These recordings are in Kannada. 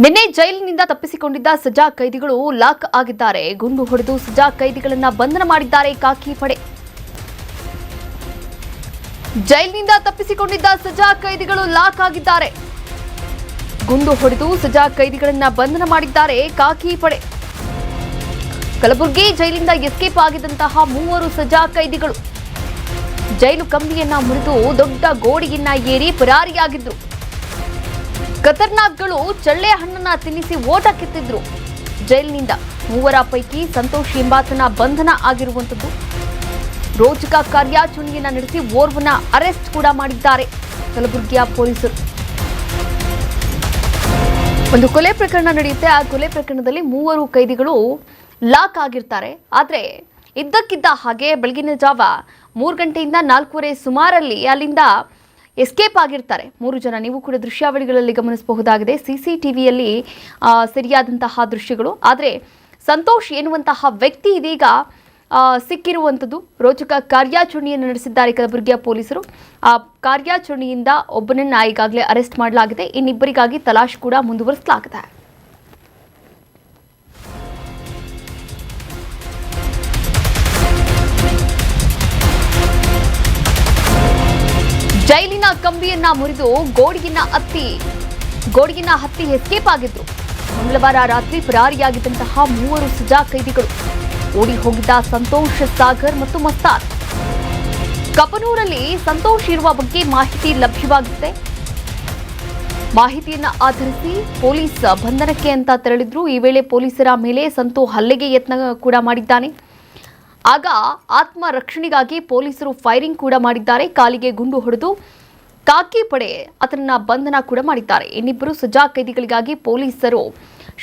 ನಿನ್ನೆ ಜೈಲಿನಿಂದ ತಪ್ಪಿಸಿಕೊಂಡಿದ್ದ ಸಜಾ ಕೈದಿಗಳು ಲಾಕ್ ಆಗಿದ್ದಾರೆ. ಗುಂಡು ಹೊಡೆದು ಸಜಾ ಕೈದಿಗಳನ್ನು ಬಂಧನ ಮಾಡಿದ್ದಾರೆ ಖಾಕಿ ಪಡೆ. ಜೈಲಿನಿಂದ ತಪ್ಪಿಸಿಕೊಂಡಿದ್ದ ಸಜಾ ಕೈದಿಗಳು ಲಾಕ್ ಆಗಿದ್ದಾರೆ. ಗುಂಡು ಹೊಡೆದು ಸಜಾ ಕೈದಿಗಳನ್ನು ಬಂಧನ ಮಾಡಿದ್ದಾರೆ ಖಾಕಿ ಪಡೆ. ಕಲಬುರಗಿ ಜೈಲಿನಿಂದ ಎಸ್ಕೇಪ್ ಆಗಿದ್ದಂತಹ 3 ಸಜಾ ಕೈದಿಗಳು ಜೈಲು ಕಂಬಿಯನ್ನ ಮುರಿದು ದೊಡ್ಡ ಗೋಡೆಯನ್ನ ಏರಿ ಪರಾರಿಯಾಗಿದ್ರು. ಖತರ್ನಾಕ್ಗಳು ಚಳ್ಳೆ ಹಣ್ಣನ್ನ ತಿನ್ನಿಸಿ ಓಟ ಕಿತ್ತಿದ್ರು. ಜೈಲಿನಿಂದ 3 ಪೈಕಿ ಸಂತೋಷ್ ಎಂಬಾತನ ಬಂಧನ ಆಗಿರುವಂತದ್ದು. ರೋಚಕ ಕಾರ್ಯಾಚರಣೆಯನ್ನ ನಡೆಸಿ ಓರ್ವನ ಅರೆಸ್ಟ್ ಕೂಡ ಮಾಡಿದ್ದಾರೆ ಕಲಬುರಗಿಯ ಪೊಲೀಸರು. ಒಂದು ಕೊಲೆ ಪ್ರಕರಣ ನಡೆಯುತ್ತೆ. ಆ ಕೊಲೆ ಪ್ರಕರಣದಲ್ಲಿ 3 ಕೈದಿಗಳು ಲಾಕ್ ಆಗಿರ್ತಾರೆ. ಆದರೆ ಇದ್ದಕ್ಕಿದ್ದ ಹಾಗೆ ಬೆಳಗಿನ ಜಾವ 3 ಗಂಟೆಯಿಂದ 4:15 ಸುಮಾರಲ್ಲಿ ಅಲ್ಲಿಂದ ಎಸ್ಕೇಪ್ ಆಗಿರ್ತಾರೆ 3 ಜನ. ನೀವು ಕೂಡ ದೃಶ್ಯಾವಳಿಗಳಲ್ಲಿ ಗಮನಿಸಬಹುದಾಗಿದೆ, CCTVಯಲ್ಲಿ ಸರಿಯಾದಂತಹ ದೃಶ್ಯಗಳು. ಆದರೆ ಸಂತೋಷ್ ಎನ್ನುವಂತಹ ವ್ಯಕ್ತಿ ಇದೀಗ ಸಿಕ್ಕಿರುವಂಥದ್ದು. ರೋಚಕ ಕಾರ್ಯಾಚರಣೆಯನ್ನು ನಡೆಸಿದ್ದಾರೆ ಕಲಬುರಗಿಯ ಪೊಲೀಸರು. ಆ ಕಾರ್ಯಾಚರಣೆಯಿಂದ ಒಬ್ಬನನ್ನ ಈಗಾಗಲೇ ಅರೆಸ್ಟ್ ಮಾಡಲಾಗಿದೆ. ಇನ್ನಿಬ್ಬರಿಗಾಗಿ ತಲಾಶ್ ಕೂಡ ಮುಂದುವರಿಸಲಾಗಿದೆ. ಜೈಲಿನ ಕಂಬಿಯನ್ನ ಮುರಿದು ಗೋಡೆಯನ್ನ ಹತ್ತಿ ಎಸ್ಕೇಪ್ ಆಗಿದ್ರು. ಮಂಗಳವಾರ ರಾತ್ರಿ ಪರಾರಿಯಾಗಿದ್ದಂತಹ 3 ಸಜಾ ಕೈದಿಗಳು ಓಡಿ ಹೋಗಿದ್ದ ಸಂತೋಷ್, ಸಾಗರ್ ಮತ್ತು ಮಸ್ತಾನ್. ಕಪನೂರಲ್ಲಿ ಸಂತೋಷ್ ಇರುವ ಬಗ್ಗೆ ಮಾಹಿತಿ ಲಭ್ಯವಾಗುತ್ತೆ. ಮಾಹಿತಿಯನ್ನ ಆಧರಿಸಿ ಪೊಲೀಸ್ ಬಂಧನಕ್ಕೆ ಅಂತ ತೆರಳಿದ್ರು. ಈ ವೇಳೆ ಪೊಲೀಸರ ಮೇಲೆ ಸಂತೋ ಹಲ್ಲೆಗೆ ಯತ್ನ ಕೂಡ ಮಾಡಿದ್ದಾನೆ. ಆಗ ಆತ್ಮ ರಕ್ಷಣೆಗಾಗಿ ಪೊಲೀಸರು ಫೈರಿಂಗ್ ಕೂಡ ಮಾಡಿದ್ದಾರೆ. ಕಾಲಿಗೆ ಗುಂಡು ಹೊಡೆದು ಖಾಕಿ ಪಡೆ ಅದನ್ನ ಬಂಧನ ಕೂಡ ಮಾಡಿದ್ದಾರೆ. ಇನ್ನಿಬ್ಬರು ಸಜಾ ಕೈದಿಗಳಿಗಾಗಿ ಪೊಲೀಸರು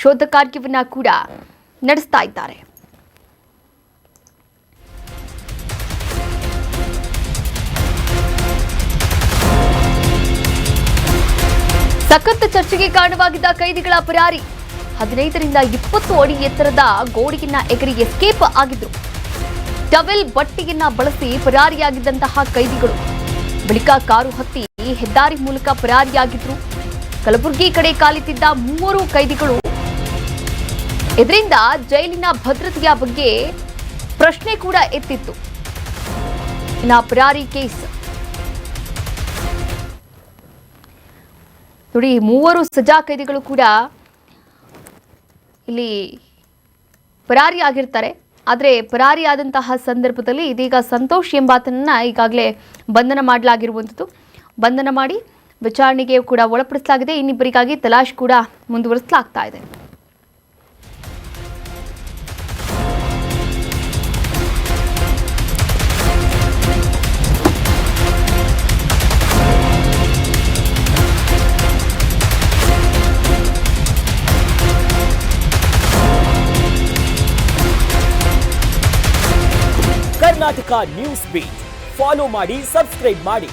ಶೋಧ ಕಾರ್ಯವನ್ನ ಕೂಡ ನಡೆಸ್ತಾ ಇದ್ದಾರೆ. ಸಖತ್ ಚರ್ಚೆಗೆ ಕಾರಣವಾಗಿದ್ದ ಕೈದಿಗಳ ಪರಾರಿ. 15 ರಿಂದ 20 ಅಡಿ ಎತ್ತರದ ಗೋಡೆಯನ್ನ ಎಗರಿ ಎಸ್ಕೇಪ್ ಆಗಿದ್ರು. ಟವೆಲ್ ಬಟ್ಟೆಯನ್ನ ಬಳಸಿ ಪರಾರಿಯಾಗಿದ್ದಂತಹ ಕೈದಿಗಳು ಬಳಿಕ ಕಾರು ಹತ್ತಿ ಹೆದ್ದಾರಿ ಮೂಲಕ ಪರಾರಿಯಾಗಿದ್ರು. ಕಲಬುರಗಿ ಕಡೆ ಕಾಲಿಟ್ಟಿದ್ದ 3 ಕೈದಿಗಳು ಇದರಿಂದ ಜೈಲಿನ ಭದ್ರತೆಯ ಬಗ್ಗೆ ಪ್ರಶ್ನೆ ಕೂಡ ಎತ್ತಿತ್ತು. ಇನ್ನ ಪರಾರಿ ಕೇಸ್ ನೋಡಿ, 3 ಸಜಾ ಕೈದಿಗಳು ಕೂಡ ಇಲ್ಲಿ ಪರಾರಿಯಾಗಿರ್ತಾರೆ. ಆದರೆ ಪರಾರಿಯಾದಂತಹ ಸಂದರ್ಭದಲ್ಲಿ ಇದೀಗ ಸಂತೋಷ್ ಎಂಬಾತನನ್ನ ಈಗಾಗಲೇ ಬಂಧನ ಮಾಡಲಾಗಿರುವಂಥದ್ದು. ಬಂಧನ ಮಾಡಿ ವಿಚಾರಣೆಗೆ ಕೂಡ ಒಳಪಡಿಸಲಾಗಿದೆ. ಇನ್ನಿಬ್ಬರಿಗಾಗಿ ತಲಾಶ್ ಕೂಡ ಮುಂದುವರಿಸಲಾಗ್ತಾ ಇದೆ. ಕರ್ನಾಟಕ ನ್ಯೂಸ್ ಬೀಟ್ ಫಾಲೋ ಮಾಡಿ, ಸಬ್ಸ್ಕ್ರೈಬ್ ಮಾಡಿ.